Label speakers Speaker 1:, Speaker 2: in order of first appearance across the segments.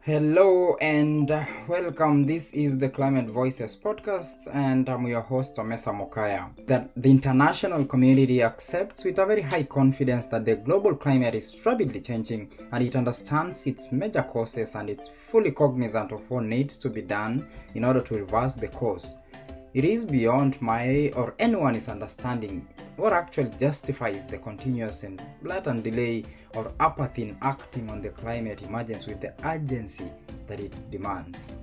Speaker 1: Hello and welcome. This is the Climate Voices podcast, and I'm your host, Omesa Mokaya. That the international community accepts with a very high confidence that the global climate is rapidly changing, and it understands its major causes, and it's fully cognizant of what needs to be done in order to reverse the cause. It is beyond my or anyone's understanding what actually justifies the continuous and blatant delay or apathy in acting on the climate emergency with the urgency that it demands.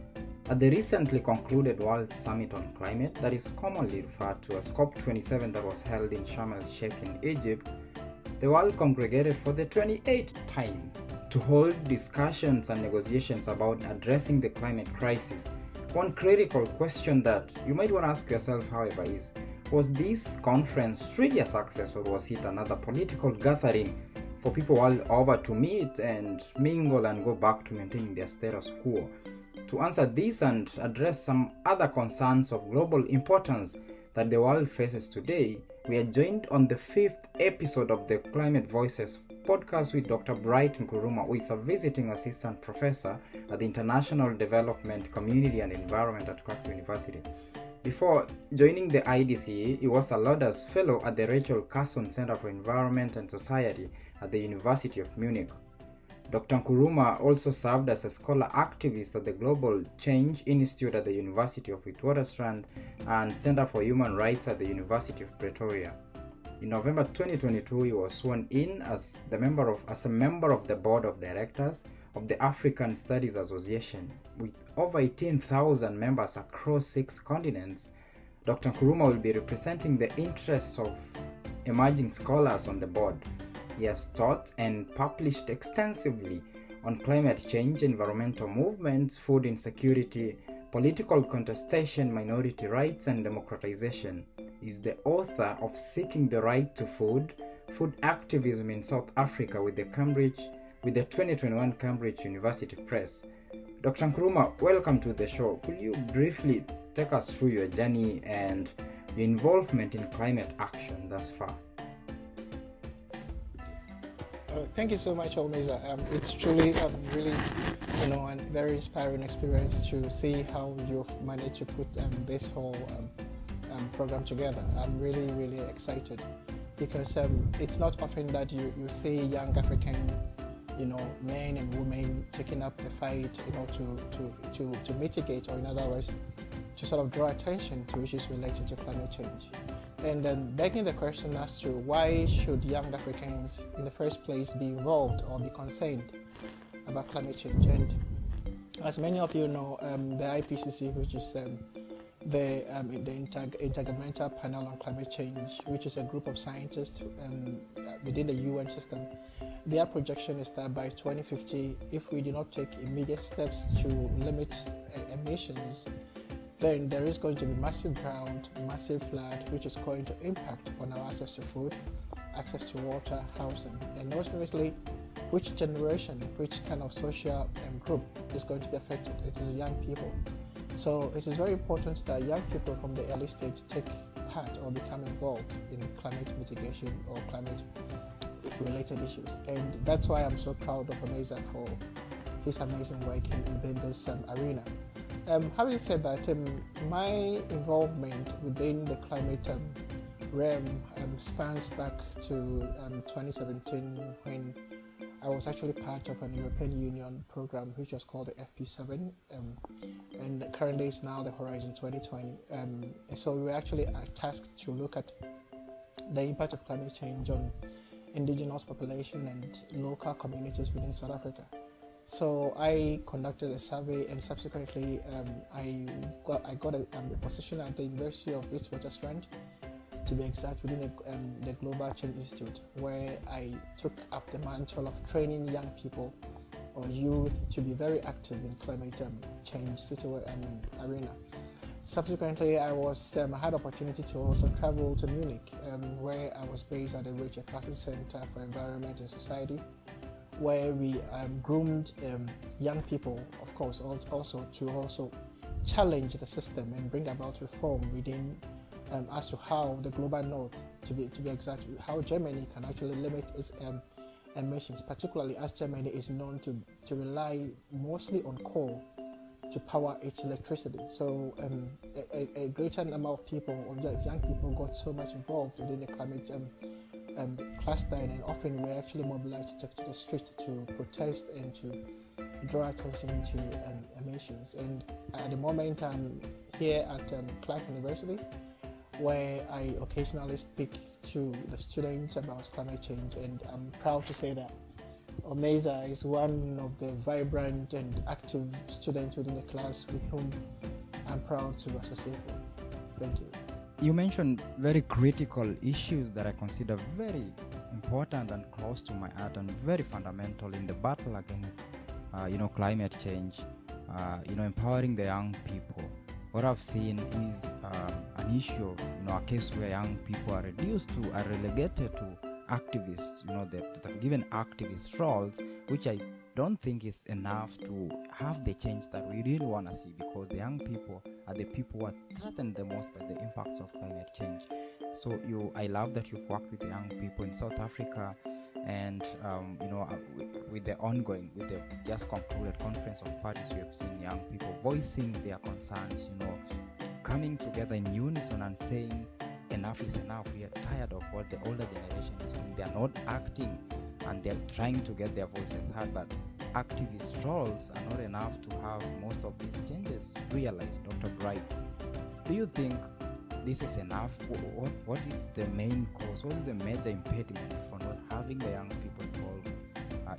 Speaker 1: At the recently concluded World Summit on Climate, that is commonly referred to as COP27, that was held in Sharm El Sheik in Egypt, the world congregated for the 28th time to hold discussions and negotiations about addressing the climate crisis. One critical question that you might want to ask yourself, however, is, was this conference really a success, or was it another political gathering for people all over to meet and mingle and go back to maintaining their status quo? To answer this and address some other concerns of global importance that the world faces today, we are joined on the 5th episode of the Climate Voices podcast with Dr. Bright Nkrumah, who is a visiting assistant professor at the International Development, Community and Environment at Cork University. Before joining the IDC, he was a Lauder's Fellow at the Rachel Carson Center for Environment and Society at the University of Munich. Dr. Nkrumah also served as a scholar activist at the Global Change Institute at the University of Witwatersrand and Center for Human Rights at the University of Pretoria. In November 2022, he was sworn in as a member of the board of directors of the African Studies Association. With over 18,000 members across 6 continents, Dr. Nkrumah will be representing the interests of emerging scholars on the board. He has taught and published extensively on climate change, environmental movements, food insecurity, political contestation, minority rights, and democratization. He is the author of Seeking the Right to Food, Food Activism in South Africa with the 2021 Cambridge University Press. Dr. Nkrumah, welcome to the show. Could you briefly take us through your journey and your involvement in climate action thus far?
Speaker 2: Thank you so much, Omeza. It's truly really, a very inspiring experience to see how you've managed to put this whole program together. I'm really, really excited because it's not often that you see young African, men and women taking up the fight, to mitigate, or in other words, to sort of draw attention to issues related to climate change. And then begging the question as to why should young Africans in the first place be involved or be concerned about climate change. And as many of you know, the IPCC, which is the Intergovernmental Panel on Climate Change, which is a group of scientists within the UN system, their projection is that by 2050, if we do not take immediate steps to limit emissions, then there is going to be massive drought, massive flood, which is going to impact on our access to food, access to water, housing, and ultimately, which generation, which kind of social group is going to be affected. It is young people. So it is very important that young people from the early stage take part or become involved in climate mitigation or climate-related issues. And that's why I'm so proud of Omeza for his amazing work within this arena. Having said that, my involvement within the climate realm spans back to 2017, when I was actually part of an European Union program which was called the FP7, and currently it's now the Horizon 2020. And so we were actually tasked to look at the impact of climate change on indigenous population and local communities within South Africa. So I conducted a survey, and subsequently I got a position at the University of Witwatersrand, to be exact, within the Global Change Institute, where I took up the mantle of training young people or youth to be very active in climate change arena. Subsequently, I had opportunity to also travel to Munich, where I was based at the Rachel Carson Center for Environment and Society, where we groomed young people, of course, also to challenge the system and bring about reform within as to how the global north, to be exact, how Germany can actually limit its emissions, particularly as Germany is known to rely mostly on coal to power its electricity. So a greater number of people, or young people, got so much involved within the climate cluster, and often we're actually mobilized to take to the street to protest and to draw attention to emissions. And at the moment, I'm here at Clark University, where I occasionally speak to the students about climate change, and I'm proud to say that Omeza is one of the vibrant and active students within the class with whom I'm proud to associate with. Thank you.
Speaker 1: You mentioned very critical issues that I consider very important and close to my heart and very fundamental in the battle against climate change, empowering the young people. What I've seen is an issue of, a case where young people are relegated to activists, that are given activist roles, which I don't think is enough to have the change that we really want to see, because the young people are the people who are threatened the most by the impacts of climate change. So I love that you've worked with the young people in South Africa, and with the just concluded conference of parties, we have seen young people voicing their concerns, coming together in unison and saying enough is enough. We are tired of what the older generation is doing. They are not acting, and they're trying to get their voices heard, but activist roles are not enough to have most of these changes realized. Dr. Bright, do you think this is enough? What is the main cause? What is the major impediment for not having the young people involved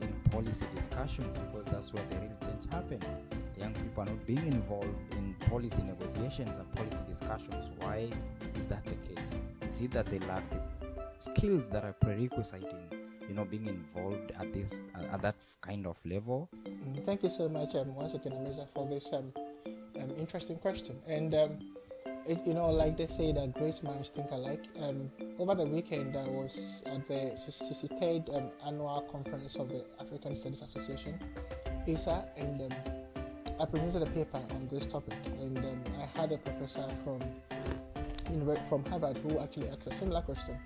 Speaker 1: in policy discussions? Because that's where the real change happens. The young people are not being involved in policy negotiations and policy discussions. Why is that the case? Is it that they lack the skills that are prerequisite in being involved at that kind of level?
Speaker 2: Thank you so much once again, Ameza, for this interesting question. And like they say that great minds think alike. Over the weekend, I was at the 63rd annual conference of the African Studies Association, ASA, and I presented a paper on this topic. And I had a professor from Harvard who actually asked a similar question.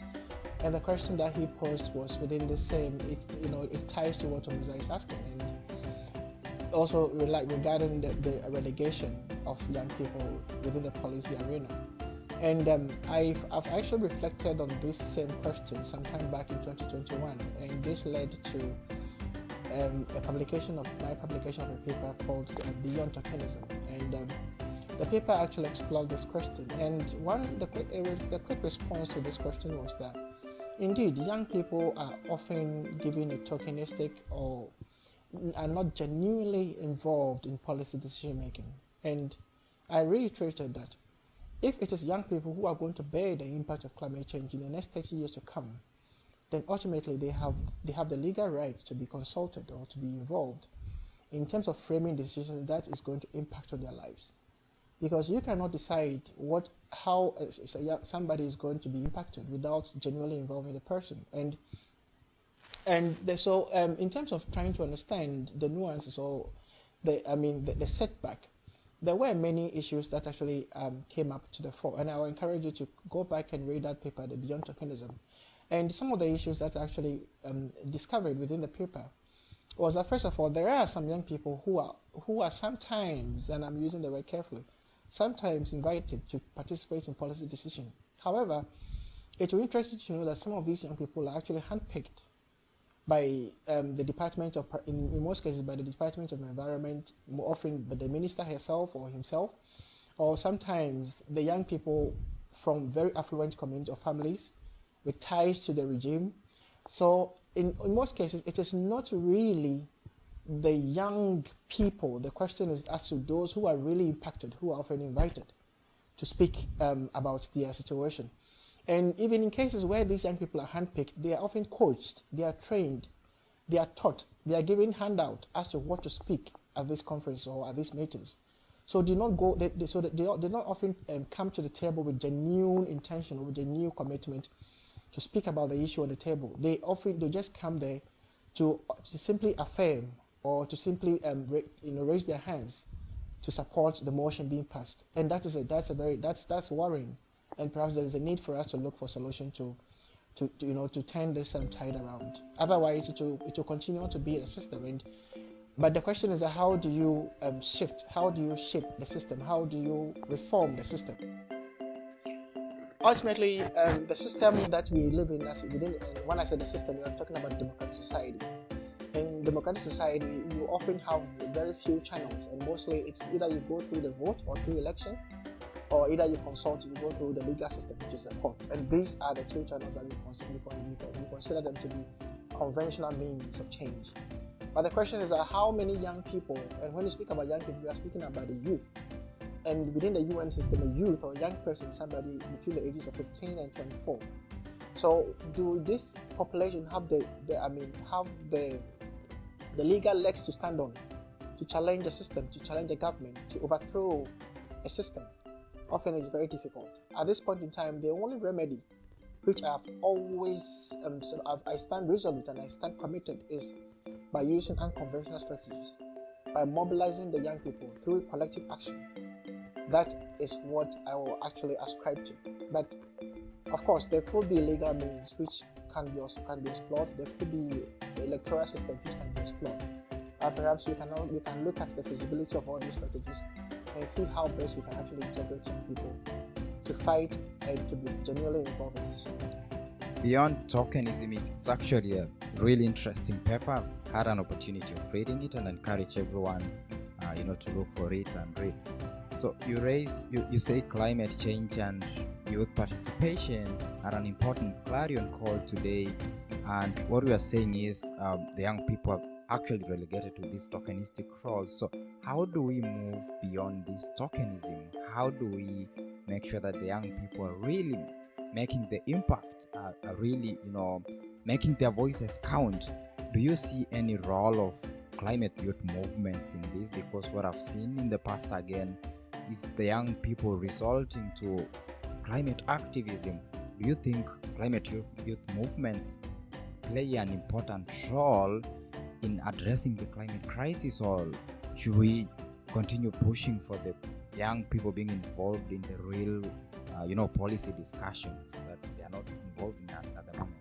Speaker 2: And the question that he posed was within the same. It ties to what Omeza is asking, and also regarding the relegation of young people within the policy arena. And I've actually reflected on this same question sometime back in 2021, and this led to my publication of a paper called Beyond Tokenism. And the paper actually explored this question. And the quick response to this question was that indeed young people are often given a tokenistic or are not genuinely involved in policy decision making. And I reiterated that if it is young people who are going to bear the impact of climate change in the next 30 years to come, then ultimately they have the legal right to be consulted or to be involved in terms of framing decisions that is going to impact on their lives. Because you cannot decide how somebody is going to be impacted without genuinely involving the person. So in terms of trying to understand the nuances or the setback, there were many issues that actually came up to the fore. And I will encourage you to go back and read that paper, the Beyond Tokenism. And some of the issues that I actually discovered within the paper was that, first of all, there are some young people who are sometimes, and I'm using the word carefully, sometimes invited to participate in policy decision. However, it will interest you to know that some of these young people are actually handpicked by the Department of, in most cases, by the Department of Environment, more often by the minister herself or himself, or sometimes the young people from very affluent communities or families with ties to the regime. So in most cases, it is not really the young people. The question is as to those who are really impacted, who are often invited to speak about their situation. And even in cases where these young people are handpicked, they are often coached, they are trained, they are taught, they are given handout as to what to speak at this conference or at these meetings. So they not often come to the table with genuine intention or with genuine commitment to speak about the issue on the table. They just come there to simply affirm or to simply raise their hands to support the motion being passed. And that's worrying. And perhaps there is a need for us to look for a solution to to turn this tide around. Otherwise, it will continue to be a system. But the question is, how do you shift? How do you shape the system? How do you reform the system? Ultimately, the system that we live in, when I say the system, we are talking about democratic society. In democratic society, you often have very few channels, and mostly it's either you go through the vote or through election, or either you consult, you go through the legal system, which is a court. And these are the two channels that we consider them to be conventional means of change. But the question is how many young people, and when you speak about young people, we are speaking about the youth. And within the UN system, a youth or a young person is somebody between the ages of 15 and 24. So do this population have the legal legs to stand on, to challenge the system, to challenge the government, to overthrow a system? Often it's very difficult. At this point in time, the only remedy, which I've always I stand resolute and I stand committed, is by using unconventional strategies, by mobilizing the young people through collective action. That is what I will actually ascribe to. But of course, there could be legal means which can be explored. There could be the electoral system which can be explored. Perhaps we can look at the feasibility of all these strategies and see how best we can actually integrate young people to fight and to be genuinely involved in this.
Speaker 1: Beyond Tokenism, it's actually a really interesting paper. I had an opportunity of reading it and encourage everyone to look for it and read. So you say climate change and youth participation are an important clarion call today, and what we are saying is the young people are actually relegated to this tokenistic role. So how do we move beyond this tokenism? How do we make sure that the young people are really making the impact, are really making their voices count? Do you see any role of climate youth movements in this? Because what I've seen in the past again is the young people resorting to climate activism. Do you think climate youth movements play an important role in addressing the climate crisis, or should we continue pushing for the young people being involved in the real policy discussions that they are not involved in at the moment?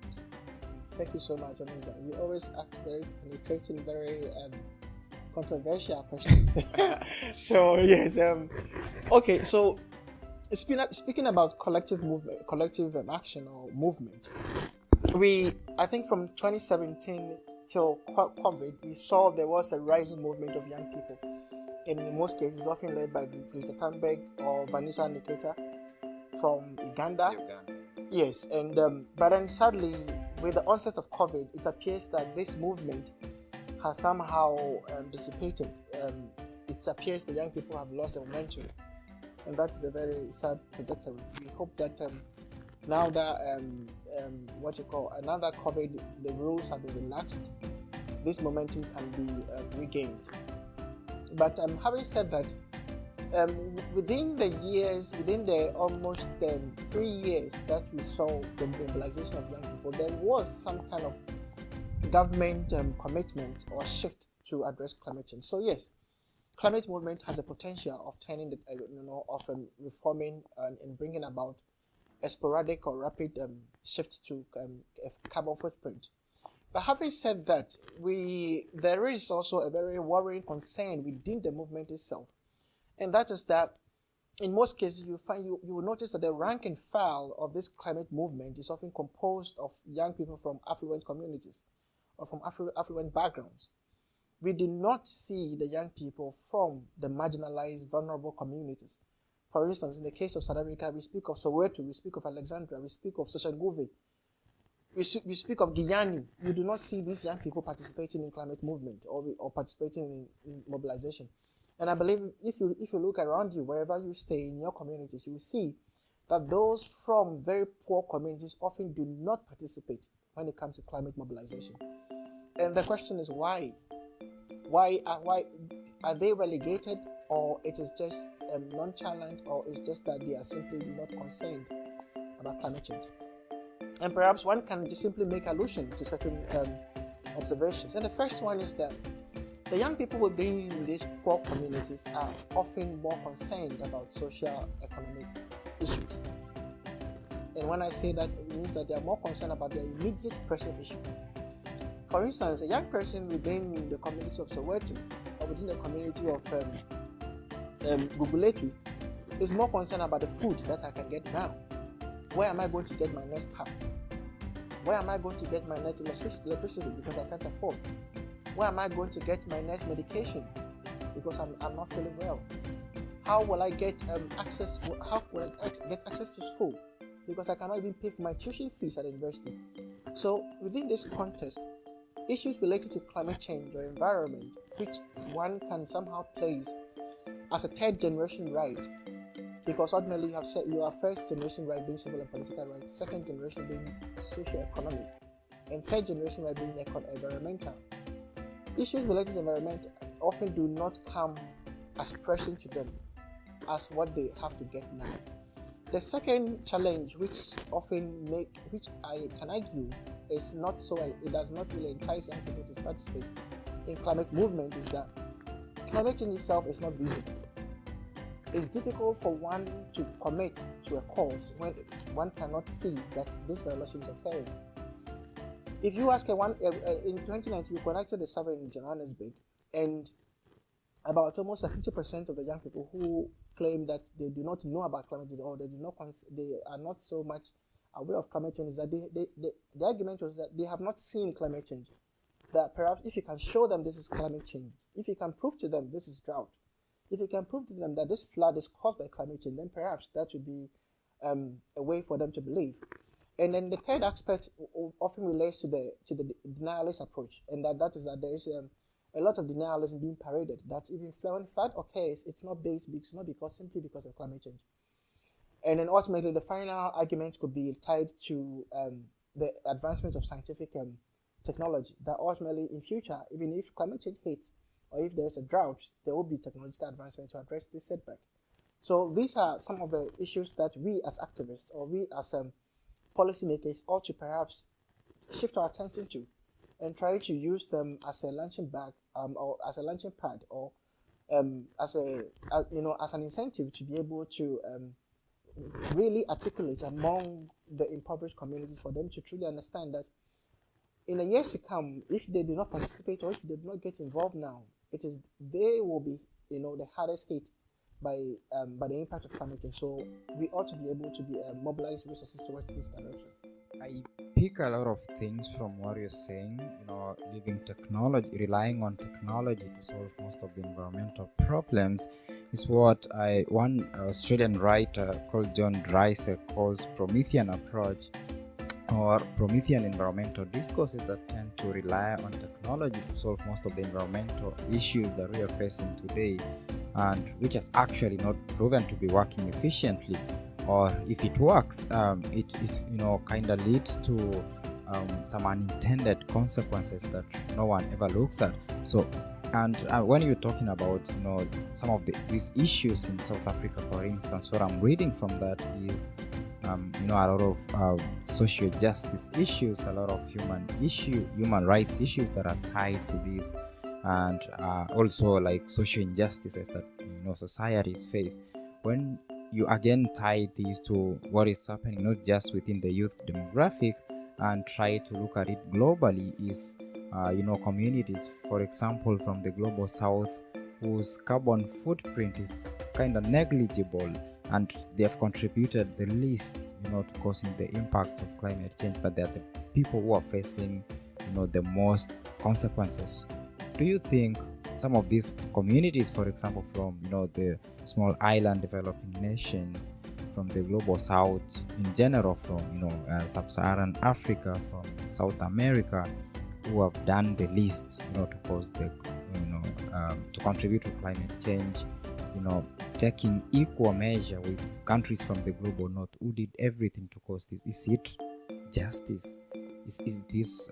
Speaker 2: Thank you so much, Amiza. You always ask very penetrating, very controversial questions. So yes, okay. So speaking about collective action or movement, I think from 2017 till COVID, we saw there was a rising movement of young people, and in most cases, often led by Greta Thunberg or Vanessa Niketa from Uganda. Yes, and but then sadly, with the onset of COVID, it appears that this movement has somehow dissipated. It appears the young people have lost their momentum, and that is a very sad trajectory. We hope that now that another COVID, the rules have been relaxed, this momentum can be regained. But having said that, within the almost 3 years that we saw the mobilization of young people, there was some kind of government commitment or shift to address climate change. So yes, climate movement has a potential of turning reforming and bringing about a sporadic or rapid shift to carbon footprint. But having said that, there is also a very worrying concern within the movement itself, and that is that in most cases you will notice that the rank and file of this climate movement is often composed of young people from affluent communities or from affluent backgrounds. We do not see the young people from the marginalized, vulnerable communities. For instance, in the case of South Africa, we speak of Soweto, we speak of Alexandria, we speak of Soshanguve, we speak of Guyana. You do not see these young people participating in climate movement or participating in mobilization. And I believe if you look around you, wherever you stay in your communities, you will see that those from very poor communities often do not participate when it comes to climate mobilization. And the question is why? Why are they relegated, or it is just nonchalant, or it's just that they are simply not concerned about climate change? And perhaps one can just simply make allusion to certain observations. And the first one is that the young people within these poor communities are often more concerned about social economic issues. And when I say that, it means that they are more concerned about their immediate pressing issues. For instance, a young person within the community of Soweto or within the community of Guguletu is more concerned about the food that I can get now. Where am I going to get my next pump? Where am I going to get my next electricity because I can't afford? Where am I going to get my next medication because I'm not feeling well? How will I get access to school because I cannot even pay for my tuition fees at the university? So within this context, issues related to climate change or environment, which one can somehow place as a third generation right, because ultimately you have first generation right being civil and political right, second generation being socio-economic, and third generation right being environmental. Issues related to environment often do not come as pressing to them as what they have to get now. The second challenge, which I can argue is not so, it does not really entice young people to participate in climate movement, is that climate change itself is not visible. It's difficult for one to commit to a cause when one cannot see that this violation is occurring. If you ask in 2019, we conducted a survey in Johannesburg, and about almost 50% of the young people who claim that they do not know about climate change or they are not so much aware of climate change, is that the argument was that they have not seen climate change. That perhaps if you can show them this is climate change, if you can prove to them this is drought, if you can prove to them that this flood is caused by climate change, then perhaps that would be a way for them to believe. And then the third aspect often relates to the denialist approach, and that is that there is a lot of denialism being paraded. That even when flood occurs, it's not simply because of climate change. And then ultimately, the final argument could be tied to the advancement of scientific technology. That ultimately, in future, even if climate change hits, or if there's a drought, there will be technological advancement to address this setback. So these are some of the issues that we as activists or we as policymakers ought to perhaps shift our attention to and try to use them as a launching bag or as a launching pad or as an incentive to be able to really articulate among the impoverished communities for them to truly understand that in the years to come, if they do not participate or if they do not get involved now, they will be the hardest hit by the impact of climate change. So we ought to be able to mobilize resources towards this direction.
Speaker 1: I pick a lot of things from what you're saying. Relying on technology to solve most of the environmental problems is what one Australian writer called John Dreiser calls Promethean approach, or Promethean environmental discourses that tend to rely on technology to solve most of the environmental issues that we are facing today, and which has actually not proven to be working efficiently, or if it works, it kind of leads to some unintended consequences that no one ever looks at. So, and when you're talking about some of these issues in South Africa, for instance, what I'm reading from that is a lot of social justice issues, a lot of human rights issues that are tied to this, and also like social injustices that societies face. When you again tie these to what is happening not just within the youth demographic and try to look at it globally, is communities, for example, from the global south, whose carbon footprint is kind of negligible, and they have contributed the least to causing the impact of climate change, but they're the people who are facing the most consequences. Do you think some of these communities, for example, from the small island developing nations, from the global south in general, from sub-Saharan Africa, from South America, who have done the least to cause the to contribute to climate change, taking equal measure with countries from the global north who did everything to cause this? Is it justice? Is this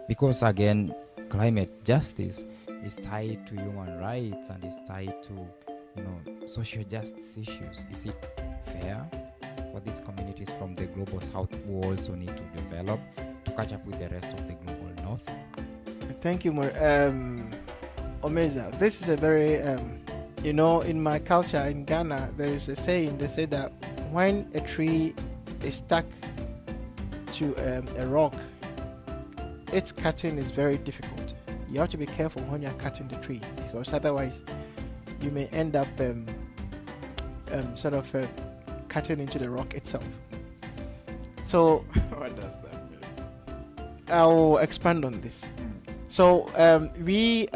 Speaker 1: because again, climate justice is tied to human rights and is tied to social justice issues. Is it fair for these communities from the global south who also need to develop to catch up with the rest of the global north?
Speaker 2: Thank you, Omeza. This is a very in my culture in Ghana, there is a saying. They say that when a tree is stuck to a rock, its cutting is very difficult. You have to be careful when you're cutting the tree, because otherwise you may end up cutting into the rock itself. So
Speaker 1: What does that mean?
Speaker 2: I'll expand on this. So we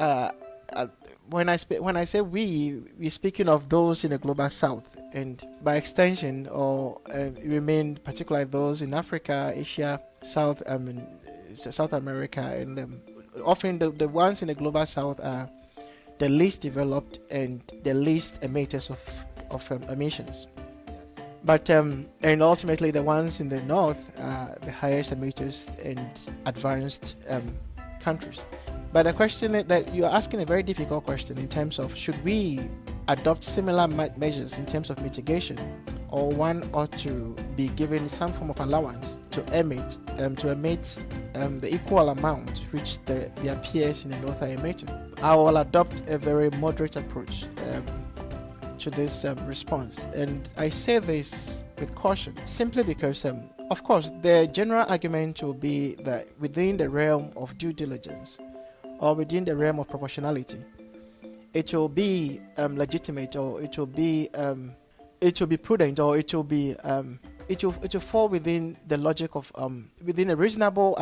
Speaker 2: when I say we're speaking of those in the global south, and by extension, or remain particularly those in Africa, Asia, South America, and often the ones in the global south are the least developed and the least emitters of emissions. But and ultimately the ones in the north are the highest emitters and advanced countries. But the question that you're asking, a very difficult question in terms of, should we adopt similar measures in terms of mitigation, or one ought to be given some form of allowance to emit the equal amount which their peers in the north are emitting. I will adopt a very moderate approach to this response, and I say this with caution simply because of course the general argument will be that within the realm of due diligence, or within the realm of proportionality, it will be legitimate, or it will be prudent, or it will fall within the logic of within a reasonable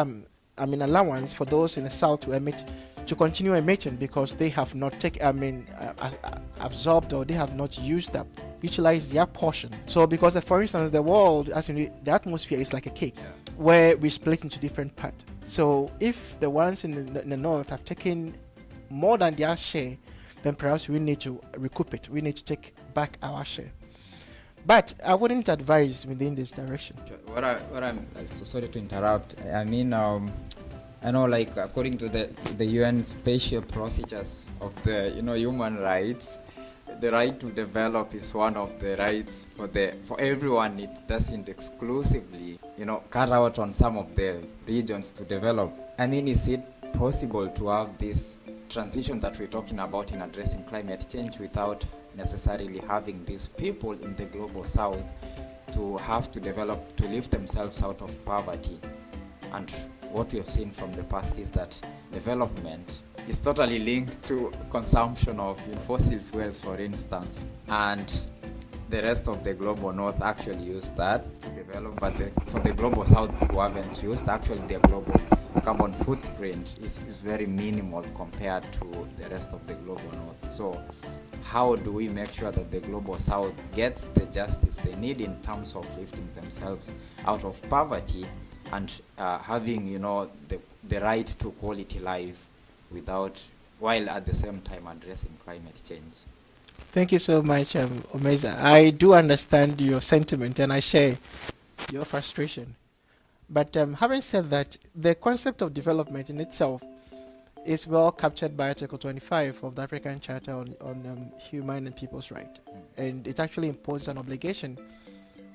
Speaker 2: allowance for those in the south to continue emitting, because they have not absorbed, or they have not utilized their portion. So because for instance, the world, as you know, the atmosphere is like a cake, where we split into different parts. So if the ones in the north have taken more than their share, then perhaps we need to recoup it. We need to take back our share. But I wouldn't advise within this direction.
Speaker 1: What I'm sorry to interrupt. I mean, I know, like, according to the UN special procedures of the human rights, the right to develop is one of the rights for everyone. It doesn't exclusively cut out on some of the regions to develop. I mean, is it possible to have this transition that we're talking about in addressing climate change without necessarily having these people in the global south to have to develop, to lift themselves out of poverty? And what we have seen from the past is that development is totally linked to consumption of fossil fuels, for instance, and the rest of the global north actually used that to develop, but for the global south who haven't used, actually their global carbon footprint is very minimal compared to the rest of the global north. So how do we make sure that the global south gets the justice they need in terms of lifting themselves out of poverty and having the right to quality life while at the same time addressing climate change?
Speaker 2: Thank you so much, Omeza. I do understand your sentiment and I share your frustration. But having said that, the concept of development in itself is well captured by Article 25 of the African Charter on Human and People's Rights. And it actually imposes an obligation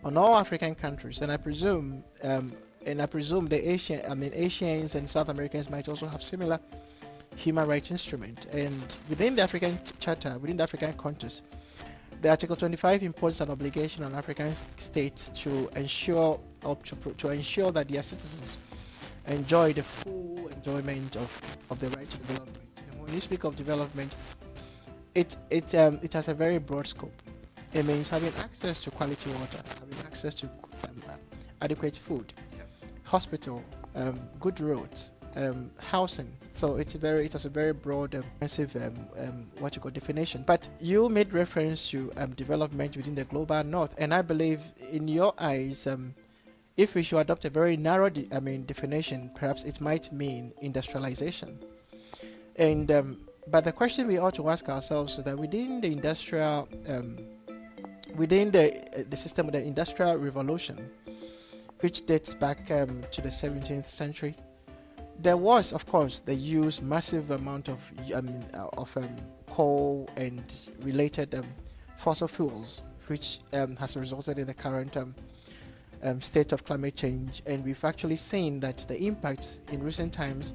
Speaker 2: on all African countries. And I presume the Asians and South Americans might also have similar human rights instrument. And within the African Charter, within the African context, the Article 25 imposes an obligation on African states to ensure that their citizens enjoy the full enjoyment of the right to development. And when you speak of development, it has a very broad scope. It means having access to quality water, having access to adequate food, hospital, good roads, housing. So it has a very broad, comprehensive, definition. But you made reference to development within the global north, and I believe, in your eyes, if we should adopt a very narrow, definition, perhaps it might mean industrialization. And but the question we ought to ask ourselves is that within the industrial, within the system of the Industrial Revolution, which dates back to the 17th century, there was, of course, the massive amount of coal and related fossil fuels, which has resulted in the current state of climate change. And we've actually seen that the impacts in recent times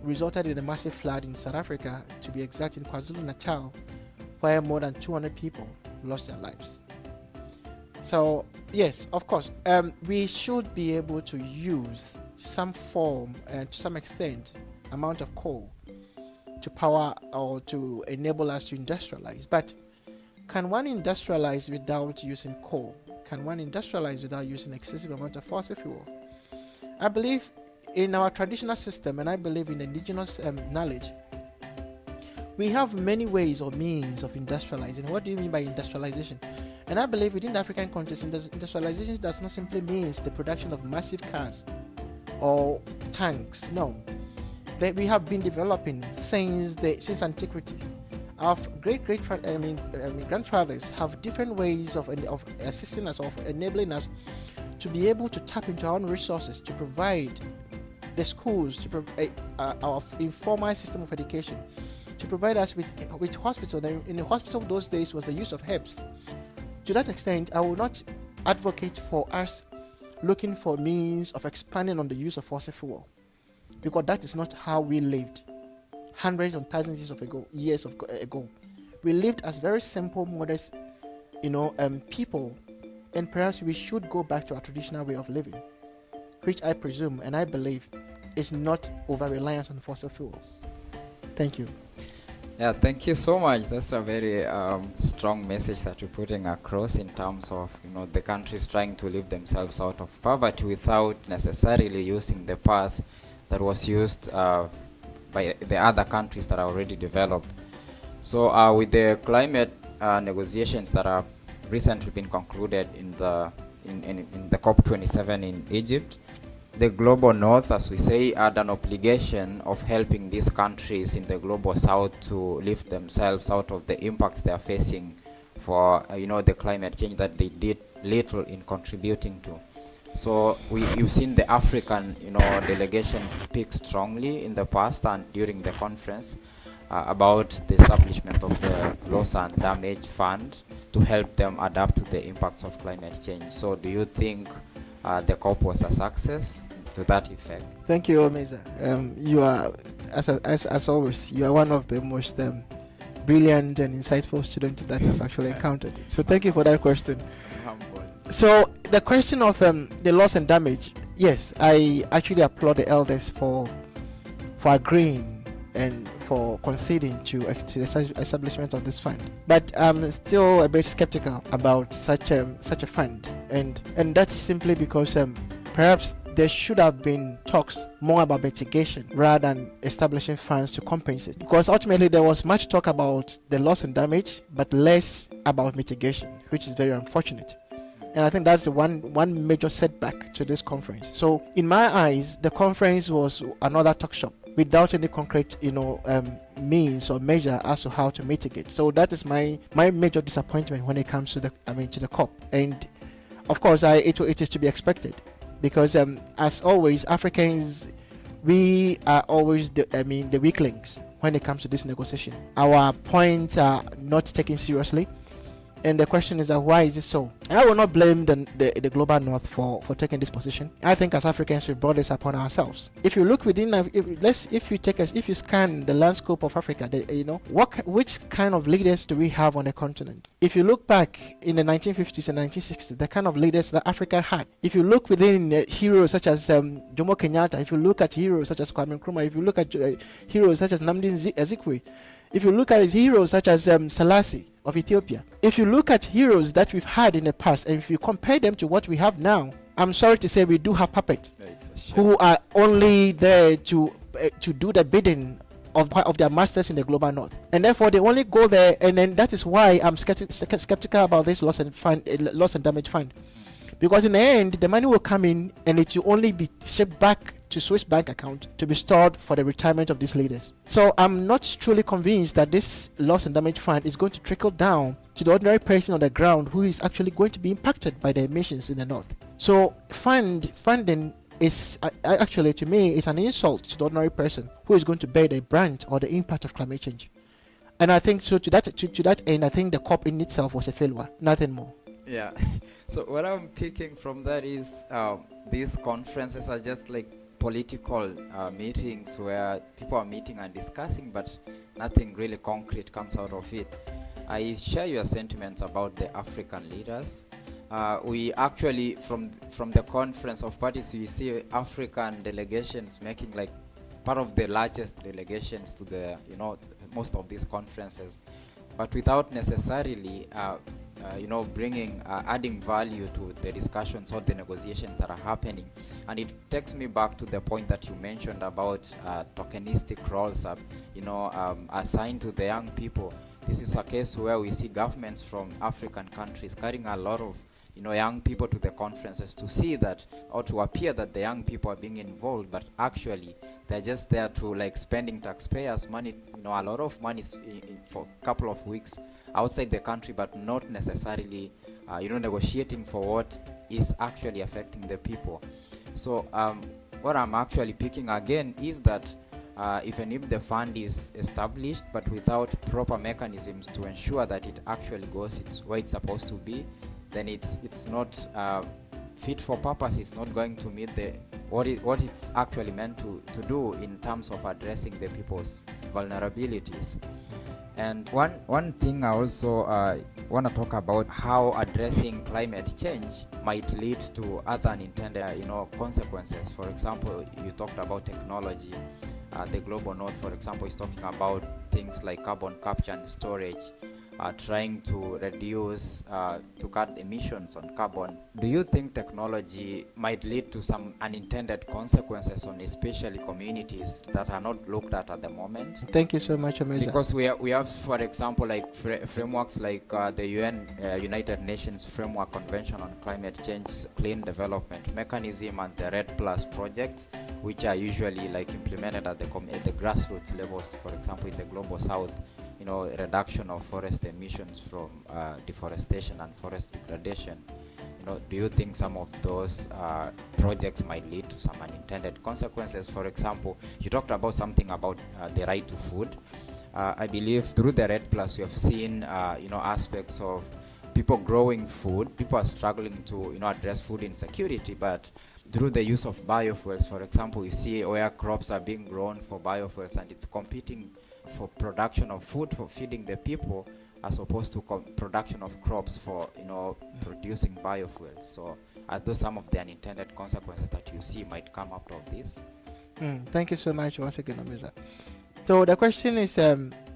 Speaker 2: resulted in a massive flood in South Africa, to be exact, in KwaZulu-Natal, where more than 200 people lost their lives. So Yes, of course. We should be able to use some form and to some extent amount of coal to power or to enable us to industrialize. But can one industrialize without using coal? Can one industrialize without using excessive amount of fossil fuels? I believe in our traditional system, and I believe in indigenous knowledge. We have many ways or means of industrializing. What do you mean by industrialization? And I believe within the African countries, industrialization does not simply mean the production of massive cars or tanks. No, we have been developing since antiquity. Our grandfathers have different ways of assisting us, of enabling us to be able to tap into our own resources to provide the schools, to provide our informal system of education, to provide us with hospital. In the hospital those days was the use of herbs. To that extent, I will not advocate for us looking for means of expanding on the use of fossil fuel, because that is not how we lived hundreds and thousands of years ago. We lived as very simple, modest, people, and perhaps we should go back to our traditional way of living, which I presume and I believe is not over-reliance on fossil fuels. Thank you.
Speaker 1: Yeah, thank you so much. That's a very strong message that you're putting across in terms of the countries trying to lift themselves out of poverty without necessarily using the path that was used by the other countries that are already developed. So with the climate negotiations that have recently been concluded in the COP27 in Egypt, the global north, as we say, had an obligation of helping these countries in the global south to lift themselves out of the impacts they are facing for the climate change that they did little in contributing to. So you've seen the African delegations speak strongly in the past and during the conference about the establishment of the loss and damage fund to help them adapt to the impacts of climate change. So do you think the COP was a success to that effect?
Speaker 2: Thank you, Omeza. You are, as always, you are one of the most brilliant and insightful students that I've actually encountered. So thank you for that question. So the question of the loss and damage, yes, I actually applaud the elders for agreeing and for conceding to the establishment of this fund. But I'm still a bit skeptical about such a fund, and that's simply because perhaps there should have been talks more about mitigation rather than establishing funds to compensate. Because ultimately there was much talk about the loss and damage, but less about mitigation, which is very unfortunate. And I think that's the one major setback to this conference. So in my eyes, the conference was another talk shop without any concrete, means or measure as to how to mitigate. So that is my major disappointment when it comes to the COP. And of course, it is to be expected, because as always, Africans, we are always the weaklings when it comes to this negotiation. Our points are not taken seriously. And the question is why is it so? I will not blame the global north for taking this position. I think as Africans we brought this upon ourselves. If you look within, if you scan the landscape of Africa, which kind of leaders do we have on the continent? If you look back in the 1950s and 1960s, the kind of leaders that Africa had. If you look within heroes such as Jomo Kenyatta, if you look at heroes such as Kwame Nkrumah, if you look at heroes such as Nnamdi Azikiwe, if you look at heroes such as Selassie of Ethiopia, if you look at heroes that we've had in the past, and if you compare them to what we have now, I'm sorry to say we do have puppets who are only there to do the bidding of their masters in the global north, and therefore they only go there. And then that is why I'm skeptical about this loss and damage fund, because in the end the money will come in and it will only be shipped back to Swiss bank account to be stored for the retirement of these leaders. So I'm not truly convinced that this loss and damage fund is going to trickle down to the ordinary person on the ground who is actually going to be impacted by the emissions in the north. So funding is actually, to me, is an insult to the ordinary person who is going to bear the brunt or the impact of climate change. And I think so. To that end, I think the COP in itself was a failure, nothing more.
Speaker 1: Yeah. So what I'm taking from that is these conferences are just like political meetings where people are meeting and discussing, but nothing really concrete comes out of it. I share your sentiments about the African leaders.
Speaker 3: we actually from the conference of parties, we see African delegations making like part of the largest delegations to the most of these conferences, but without necessarily bringing adding value to the discussions or the negotiations that are happening. And it takes me back to the point that you mentioned about tokenistic roles assigned to the young people. This is a case where we see governments from African countries carrying a lot of young people to the conferences to see that, or to appear that the young people are being involved, but actually they're just there to like spending taxpayers' money, a lot of money for a couple of weeks outside the country, but not necessarily negotiating for what is actually affecting the people. So what I'm actually picking again is that even if the fund is established but without proper mechanisms to ensure that it actually goes where it's supposed to be, then it's not fit for purpose. It's not going to meet what it's actually meant to do in terms of addressing the people's vulnerabilities. And one thing I also want to talk about, how addressing climate change might lead to other unintended consequences. For example, you talked about technology. The Global North, for example, is talking about things like carbon capture and storage, trying to reduce, to cut emissions on carbon. Do you think technology might lead to some unintended consequences on especially communities that are not looked at the moment?
Speaker 2: Thank you so much, Omeza.
Speaker 3: Because we have, for example, like frameworks like the United Nations Framework Convention on Climate Change, Clean Development Mechanism, and the RED Plus projects, which are usually like implemented at the grassroots levels. For example, in the Global South, reduction of forest emissions from deforestation and forest degradation. Do you think some of those projects might lead to some unintended consequences? For example, you talked about something about the right to food. I believe through the RED Plus, we have seen aspects of people growing food. People are struggling to address food insecurity, but through the use of biofuels, for example, you see where crops are being grown for biofuels, and it's competing for production of food for feeding the people, as opposed to production of crops for producing biofuels. So are those some of the unintended consequences that you see might come out of this?
Speaker 2: Thank you so much once again, Omeza. So the question is,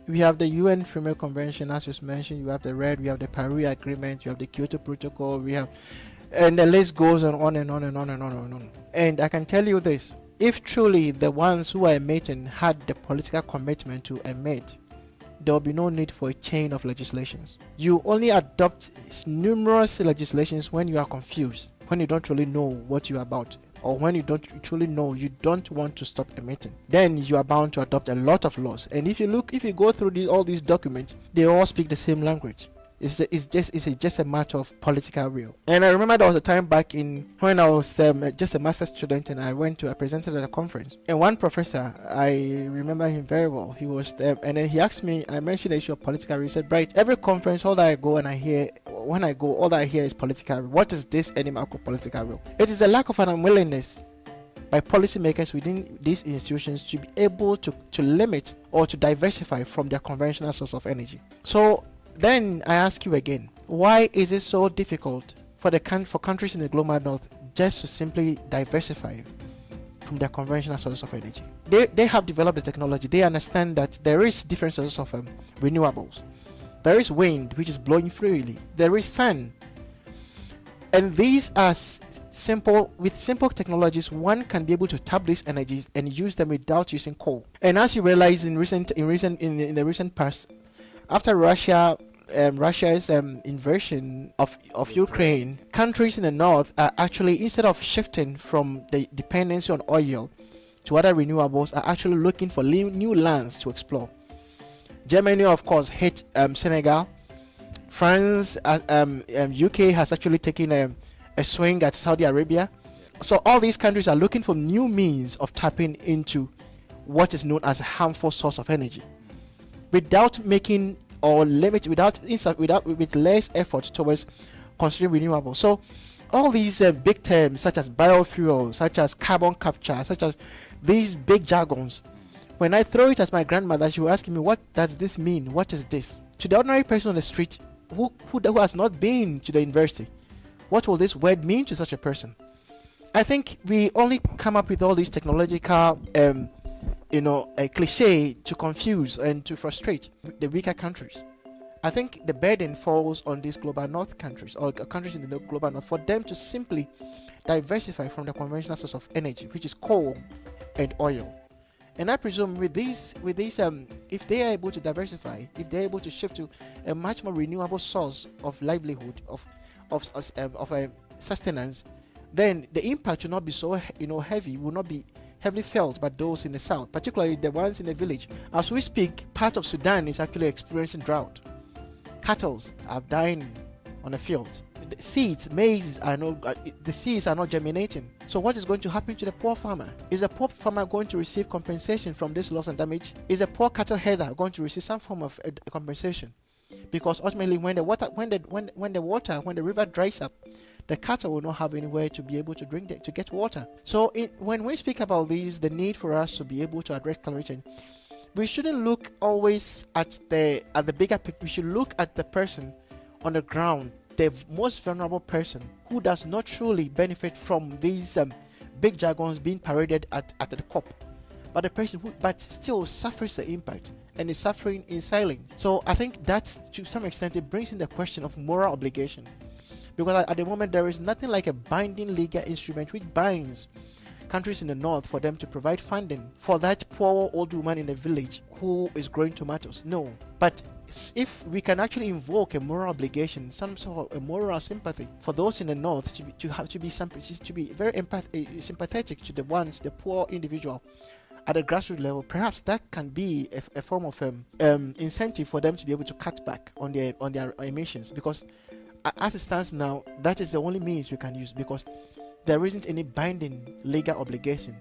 Speaker 2: we have the UN Framework Convention, as you mentioned. You have the RED, we have the Paris Agreement, you have the Kyoto Protocol, we have, and the list goes on and on and on and on and on. And I can tell you this: if truly the ones who are emitting had the political commitment to emit, there will be no need for a chain of legislations. You only adopt numerous legislations when you are confused, when you don't really know what you're about, or when you don't truly know you don't want to stop emitting. Then you are bound to adopt a lot of laws. And if you go through all these documents, they all speak the same language. It's just a matter of political will. And I remember there was a time back when I was just a master's student, and I presented at a conference. And one professor, I remember him very well. He was there, and then he asked me. I mentioned the issue of political will. He said, "Bright, every conference, all that I go, all that I hear is political will. What is this animal called political will? It is a lack of an unwillingness by policymakers within these institutions to be able to limit or to diversify from their conventional source of energy." So then I ask you again, why is it so difficult for countries in the global north just to simply diversify from their conventional sources of energy? They have developed the technology. They understand that there is different sources of renewables. There is wind, which is blowing freely. There is sun. And these are simple technologies. One can be able to tap these energies and use them without using coal. And as you realize in the recent past, after Russia's invasion of Ukraine, countries in the north are actually, instead of shifting from the dependency on oil to other renewables, are actually looking for new lands to explore. Germany, of course, hit Senegal. France, UK has actually taken a swing at Saudi Arabia. So all these countries are looking for new means of tapping into what is known as a harmful source of energy, without making or limit, with less effort towards considering renewables. So all these big terms such as biofuel, such as carbon capture, such as these big jargons, when I throw it at my grandmother, she will ask me, what does this mean? What is this? To the ordinary person on the street who has not been to the university, What will this word mean to such a person? I think we only come up with all these technological, a cliche to confuse and to frustrate the weaker countries. I think the burden falls on these global north countries, or countries in the global north, for them to simply diversify from the conventional source of energy, which is coal and oil. And I presume with these, if they are able to diversify, if they are able to shift to a much more renewable source of livelihood, of sustenance, then the impact will not be so heavy, will not be heavily felt by those in the south, particularly the ones in the village. As we speak, part of Sudan is actually experiencing drought. Cattle are dying on the field. The seeds, maize, the seeds are not germinating. So what is going to happen to the poor farmer? Is the poor farmer going to receive compensation from this loss and damage? Is the poor cattle herder going to receive some form of compensation? Because ultimately, when the river dries up, the cattle will not have anywhere to be able to drink to get water. So when we speak about these, the need for us to be able to address climate change, we shouldn't look always at the bigger picture. We should look at the person on the ground, the most vulnerable person who does not truly benefit from these big jargons being paraded at the COP, but the person who still suffers the impact and is suffering in silence. So I think that to some extent it brings in the question of moral obligation, because at the moment there is nothing like a binding legal instrument which binds countries in the north for them to provide funding for that poor old woman in the village who is growing tomatoes. No, but if we can actually invoke a moral obligation, some sort of a moral sympathy for those in the north to be very sympathetic to the poor individual at a grassroots level, perhaps that can be a form of incentive for them to be able to cut back on their emissions. Because as it stands now, that is the only means we can use, because there isn't any binding legal obligation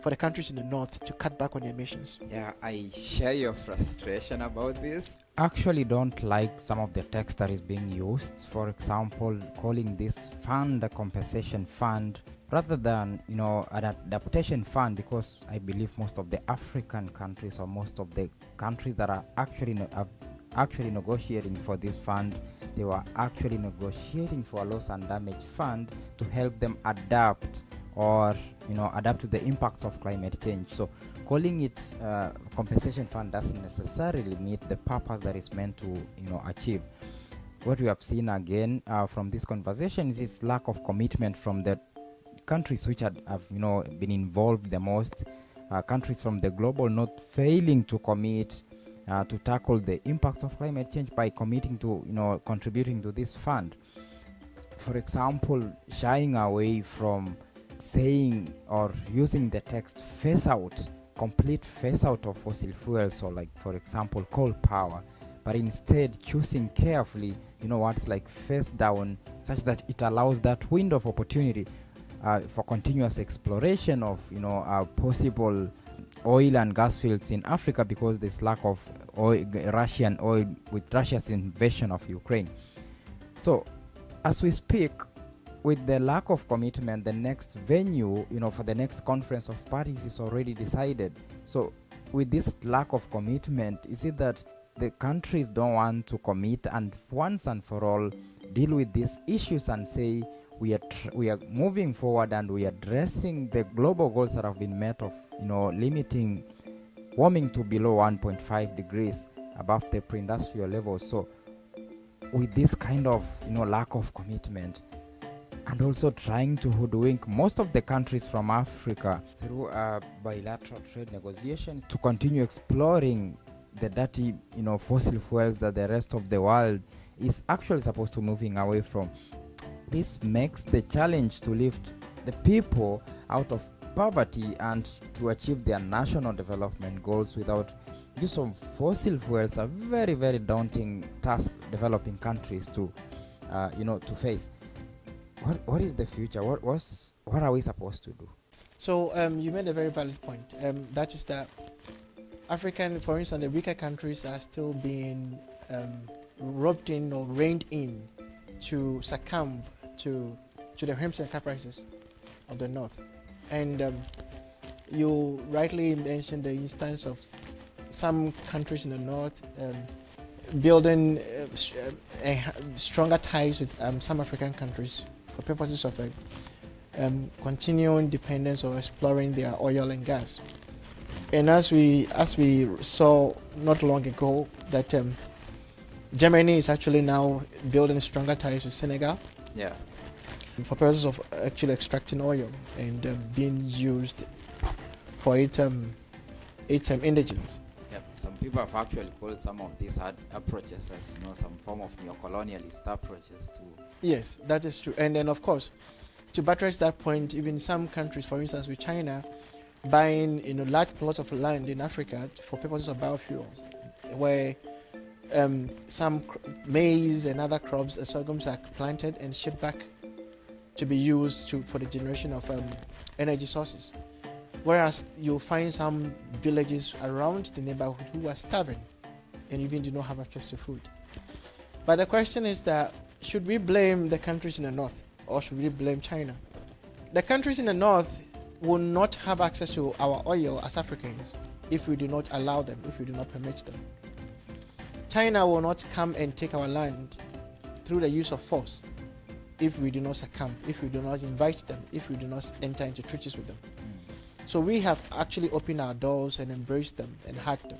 Speaker 2: for the countries in the north to cut back on their emissions.
Speaker 3: Yeah, I share your frustration about this.
Speaker 1: Actually don't like some of the text that is being used. For example, calling this fund a compensation fund rather than an adaptation fund, because I believe most of the African countries, or most of the countries that are actually negotiating for this fund, they were actually negotiating for a loss and damage fund to help them adapt to the impacts of climate change. So calling it compensation fund doesn't necessarily meet the purpose that is meant to achieve. What we have seen again from this conversation is this lack of commitment from the countries which have been involved the most, countries from the global north failing to commit to tackle the impacts of climate change by committing to contributing to this fund. For example, shying away from saying or using the text complete phase out of fossil fuels, or like for example coal power, but instead choosing carefully what's like phase down, such that it allows that window of opportunity for continuous exploration of possible oil and gas fields in Africa, because there's lack of Russian oil with Russia's invasion of Ukraine. So as we speak, with the lack of commitment, the next venue for the next conference of parties is already decided. So with this lack of commitment, is it that the countries don't want to commit and once and for all deal with these issues and say we are moving forward and we are addressing the global goals that have been met of limiting warming to below 1.5 degrees above the pre-industrial level? So with this kind of lack of commitment, and also trying to hoodwink most of the countries from Africa through bilateral trade negotiations to continue exploring the dirty fossil fuels that the rest of the world is actually supposed to moving away from. This makes the challenge to lift the people out of poverty and to achieve their national development goals without use of fossil fuels a very, very daunting task developing countries to face. What is the future? What are we supposed to do?
Speaker 2: So you made a very valid point. That is that African, for instance, the weaker countries are still being roped in or reined in to succumb to the whims and caprices of the north. And you rightly mentioned the instance of some countries in the north building stronger ties with some African countries for purposes of continuing dependence or exploring their oil and gas. And as we saw not long ago, that Germany is actually now building stronger ties with Senegal.
Speaker 3: Yeah.
Speaker 2: For purposes of actually extracting oil and being used for its indigents.
Speaker 3: Yep. Some people have actually called some of these approaches as some form of neo-colonialist approaches to.
Speaker 2: Yes, that is true. And then of course, to buttress that point, even some countries, for instance, with China, buying large plots of land in Africa for purposes of biofuels, where some maize and other crops, sorghums are planted and shipped back to be used for the generation of energy sources. Whereas you'll find some villages around the neighborhood who are starving and even do not have access to food. But the question is that, should we blame the countries in the north or should we blame China? The countries in the north will not have access to our oil as Africans if we do not allow them, if we do not permit them. China will not come and take our land through the use of force if we do not succumb, if we do not invite them, if we do not enter into treaties with them. So we have actually opened our doors and embraced them and hugged them.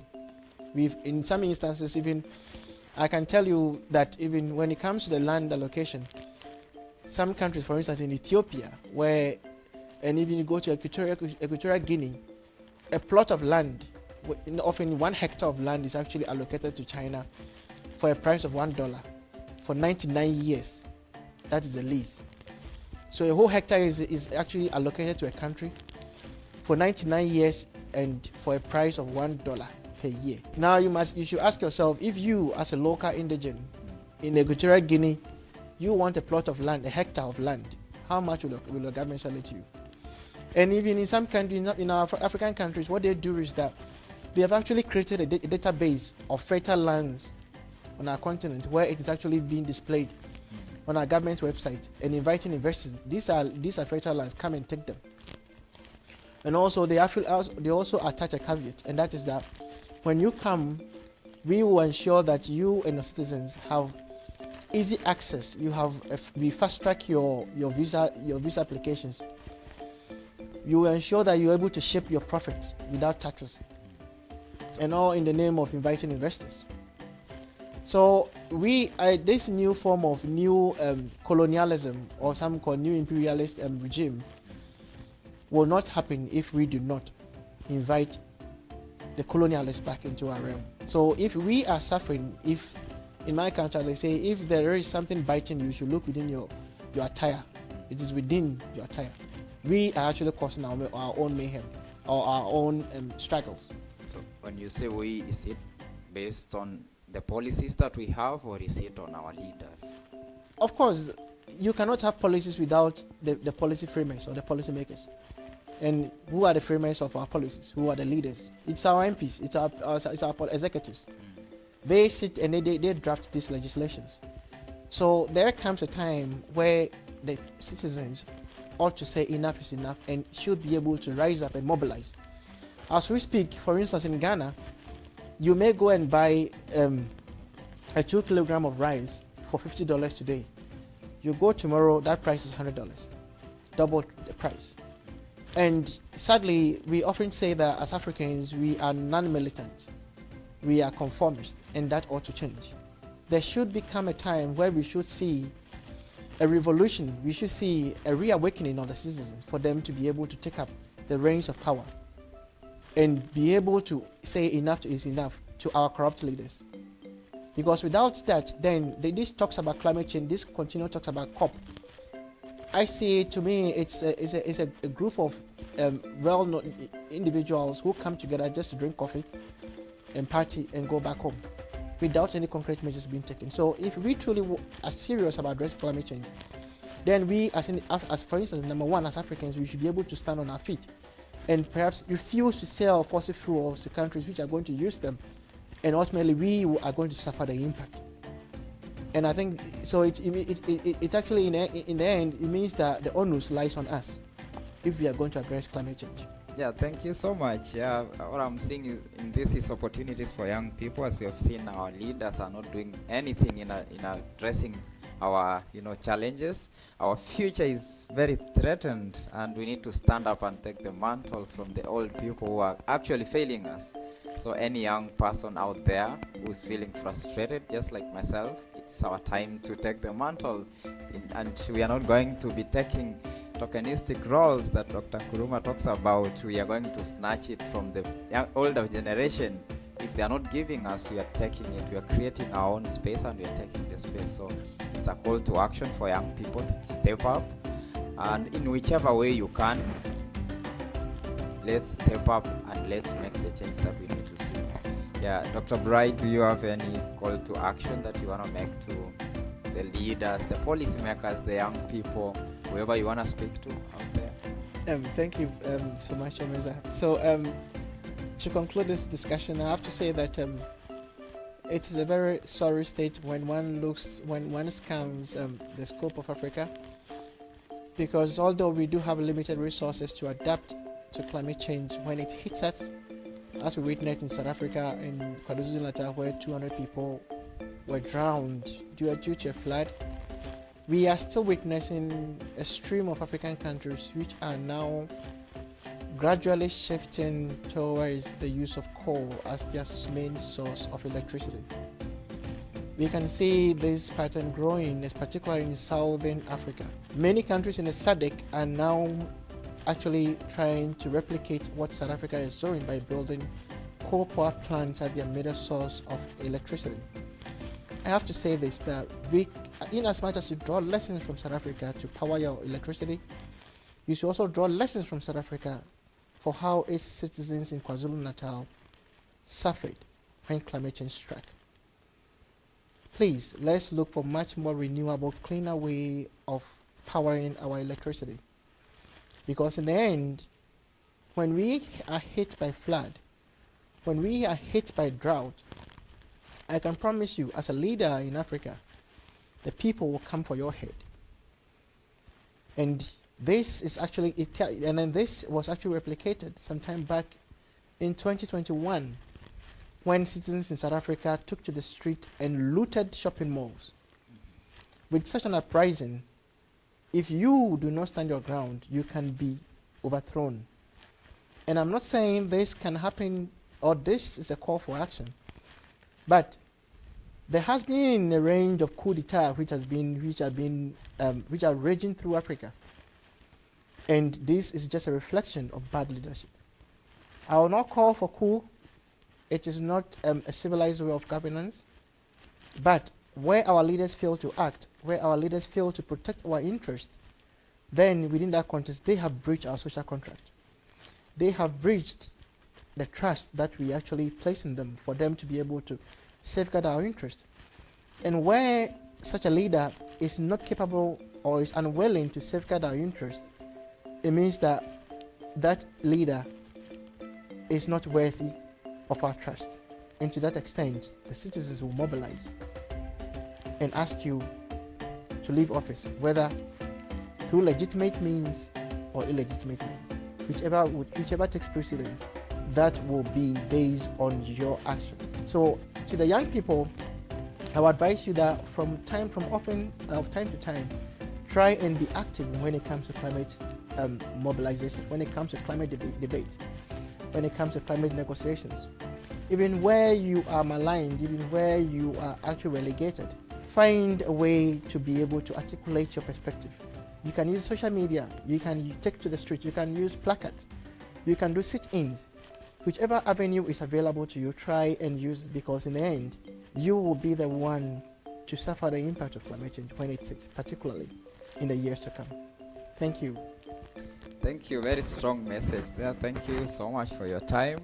Speaker 2: We've, in some instances, even I can tell you that even when it comes to the land allocation, some countries, for instance, in Ethiopia, and even you go to Equatorial Guinea, a plot of land, often 1 hectare of land is actually allocated to China for a price of $1 for 99 years. That is the lease. So a whole hectare is actually allocated to a country for 99 years and for a price of $1 per year. Now you should ask yourself, if you as a local indigent in Equatorial Guinea, you want a plot of land, a hectare of land, how much will the government sell it to you? And even in some countries, in our African countries, what they do is that they have actually created a database of fertile lands on our continent where it is actually being displayed on our government website and inviting investors. These are fertile lands, come and take them. And also they also attach a caveat, and that is that when you come, we will ensure that you and your citizens have easy access. We fast track your visa applications. You will ensure that you're able to ship your profit without taxes, and all in the name of inviting investors. So this new form of new colonialism, or some call new imperialist regime, will not happen if we do not invite the colonialists back into our realm. So if we are suffering, if in my country they say, if there is something biting you, you should look within your attire. It is within your attire. We are actually causing our own mayhem or our own struggles.
Speaker 3: So when you say we, is it based on the policies that we have, or is it on our leaders?
Speaker 2: Of course, you cannot have policies without the policy framers or the policy makers. And who are the framers of our policies? Who are the leaders? It's our MPs, it's our executives. They sit and they draft these legislations. So there comes a time where the citizens ought to say enough is enough and should be able to rise up and mobilize. As we speak, for instance, in Ghana, you may go and buy a 2 kilogram of rice for $50 today. You go tomorrow, that price is $100, double the price. And sadly, we often say that as Africans, we are non-militant, we are conformist, and that ought to change. There should become a time where we should see a revolution, we should see a reawakening of the citizens for them to be able to take up the reins of power and be able to say enough is enough to our corrupt leaders. Because without that, then this talks about climate change, this continual talks about COP. I see, to me, it's a group of well-known individuals who come together just to drink coffee and party and go back home without any concrete measures being taken. So if we truly are serious about addressing climate change, then we, as for instance, number one, as Africans, we should be able to stand on our feet and perhaps refuse to sell fossil fuels to countries which are going to use them, and ultimately we are going to suffer the impact. And I think so. It actually in the end it means that the onus lies on us if we are going to address climate change.
Speaker 3: Yeah, thank you so much. Yeah, what I'm seeing is in this is opportunities for young people. As we have seen, our leaders are not doing anything in addressing our challenges. Our future is very threatened, and we need to stand up and take the mantle from the old people who are actually failing us. So any young person out there who's feeling frustrated, just like myself, it's our time to take the mantle. And we are not going to be taking tokenistic roles that Dr. Nkrumah talks about. We are going to snatch it from the older generation. If they are not giving us, we are taking it. We are creating our own space, and we are taking the space. So it's a call to action for young people to step up, and in whichever way you can, let's step up and let's make the change that we need to see. Yeah, Dr. Bright, do you have any call to action that you want to make to the leaders, the policymakers, the young people, whoever you want to speak to out there?
Speaker 2: Thank you so much, Omeza. So to conclude this discussion, I have to say that it is a very sorry state when one scans the scope of Africa, because although we do have limited resources to adapt to climate change, when it hits us, as we witnessed in South Africa, in KwaZulu-Natal, where 200 people were drowned due to a flood, we are still witnessing a stream of African countries which are now gradually shifting towards the use of coal as their main source of electricity. We can see this pattern growing, particularly in Southern Africa. Many countries in the SADC are now actually trying to replicate what South Africa is doing by building coal power plants as their major source of electricity. I have to say this, that we, in as much as you draw lessons from South Africa to power your electricity, you should also draw lessons from South Africa for how its citizens in KwaZulu-Natal suffered when climate change struck. Please, let's look for much more renewable, cleaner way of powering our electricity. Because in the end, when we are hit by flood, when we are hit by drought, I can promise you, as a leader in Africa, the people will come for your head. And this is actually, this was actually replicated sometime back in 2021, when citizens in South Africa took to the street and looted shopping malls. With such an uprising, if you do not stand your ground, you can be overthrown. And I'm not saying this can happen, or this is a call for action, but there has been a range of coup d'etat which are raging through Africa, and this is just a reflection of bad leadership. I will not call for coup. It is not a civilized way of governance, but where our leaders fail to act, where our leaders fail to protect our interests, then within that context, they have breached our social contract. They have breached the trust that we actually place in them for them to be able to safeguard our interests. And where such a leader is not capable or is unwilling to safeguard our interests, it means that that leader is not worthy of our trust. And to that extent, the citizens will mobilize and ask you to leave office, whether through legitimate means or illegitimate means. Whichever takes precedence, that will be based on your actions. So to the young people, I would advise you that from time to time, try and be active when it comes to climate mobilization, when it comes to climate debate, when it comes to climate negotiations. Even where you are maligned, even where you are actually relegated, find a way to be able to articulate your perspective. You can use social media, you take to the street, you can use placards, you can do sit-ins. Whichever avenue is available to you, try and use it, because in the end, you will be the one to suffer the impact of climate change when it hits, particularly in the years to come. Thank you.
Speaker 3: Thank you. Very strong message there. Thank you so much for your time.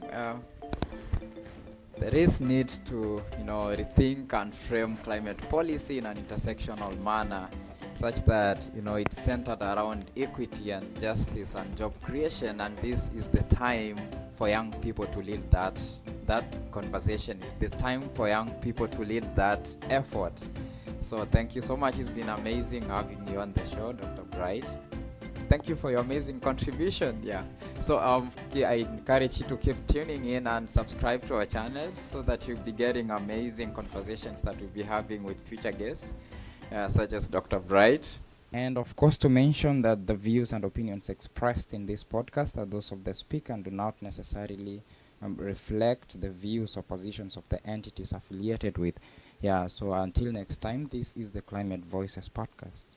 Speaker 3: There is need to, rethink and frame climate policy in an intersectional manner, such that, it's centered around equity and justice and job creation. And this is the time for young people to lead that conversation. It's the time for young people to lead that effort. So thank you so much. It's been amazing having you on the show, Dr. Bright. Thank you for your amazing contribution. Yeah. So I encourage you to keep tuning in and subscribe to our channels so that you'll be getting amazing conversations that we'll be having with future guests. such as Dr. Bright.
Speaker 1: And of course, to mention that the views and opinions expressed in this podcast are those of the speaker and do not necessarily reflect the views or positions of the entities affiliated with. Yeah, so until next time, this is the Climate Voices podcast.